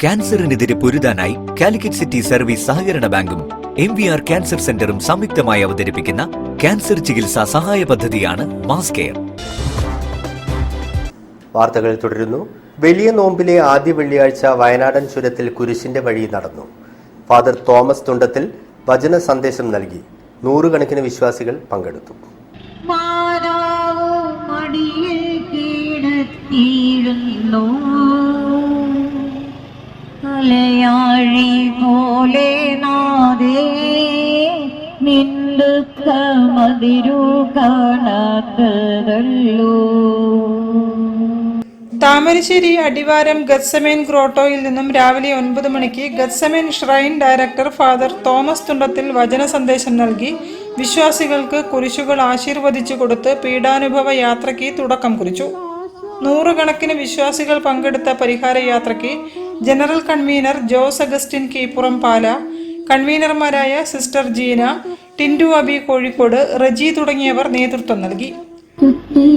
ക്യാൻസറിനെതിരെ പൊരുതാനായി Calicut city service സഹകരണ ബാങ്കും MVR cancer സെന്ററും സംയുക്തമായി അവതരിപ്പിക്കുന്ന ക്യാൻസർ ചികിത്സാ സഹായ പദ്ധതിയാണ് മാസ് കെയർ. വാർത്തകൾ തുടരുന്നു. വലിയ നോമ്പിലെ ആദ്യ വെള്ളിയാഴ്ച വയനാടൻ ചുരത്തിൽ കുരിശിന്റെ വഴി നടന്നു. ഫാദർ തോമസ് തുണ്ടത്തിൽ വചന സന്ദേശം നൽകി. നൂറുകണക്കിന് വിശ്വാസികൾ പങ്കെടുത്തു. താമരശ്ശേരി അടിവാരം ഗത്സമേൻ ഗ്രോട്ടോയിൽ നിന്നും രാവിലെ 9 മണിക്ക് Gethsemane shrine director father Thomas Thundathil വചന സന്ദേശം നൽകി വിശ്വാസികൾക്ക് കുരിശുകൾ ആശീർവദിച്ചു കൊടുത്ത് പീഡാനുഭവ യാത്രയ്ക്ക് തുടക്കം കുറിച്ചു. നൂറുകണക്കിന് വിശ്വാസികൾ പങ്കെടുത്ത പരിഹാര യാത്രയ്ക്ക് ജനറൽ കൺവീനർ ജോസ് അഗസ്റ്റിൻ കീപ്പുറം പാല, കൺവീനർമാരായ സിസ്റ്റർ ജീന, ടിൻഡു അബി കോഴിക്കോട്, റജി തുടങ്ങിയവർ നേതൃത്വം നൽകി. ചുറ്റും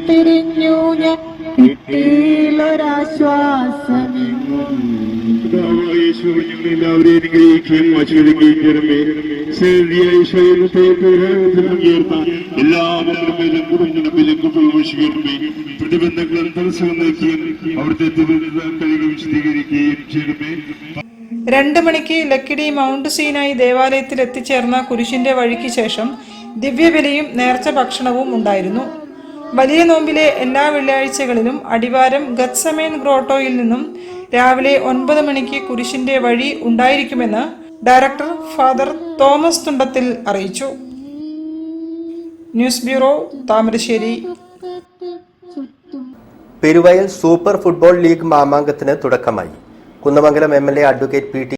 തിരിഞ്ഞു പ്രതിബന്ധങ്ങളും തടസ്സങ്ങൾ നീക്കുകയും അവിടുത്തെ കഴിവ് വിശദീകരിക്കുകയും ചെയ്യണമേ. 2 മണിക്ക് ലക്കിടി മൗണ്ട് സീനായി ദേവാലയത്തിൽ എത്തിച്ചേർന്ന കുരിശിന്റെ വഴിക്ക് ശേഷം ദിവ്യബലിയും നേർച്ച ഭക്ഷണവും ഉണ്ടായിരുന്നു. വലിയ നോമ്പിലെ എല്ലാ വെള്ളിയാഴ്ചകളിലും അടിവാരം ഗത്സമേൻ ഗ്രോട്ടോയിൽ നിന്നും രാവിലെ 9 മണിക്ക് കുരിശിന്റെ വഴി ഉണ്ടായിരിക്കുമെന്ന് ഡയറക്ടർ ഫാദർ തോമസ് തുണ്ടത്തിൽ അറിയിച്ചു. News bureau, Thamarassery. Peruvayal super football league മാമാങ്കത്തിന് തുടക്കമായി. Kunnamangalam MLA advocate PT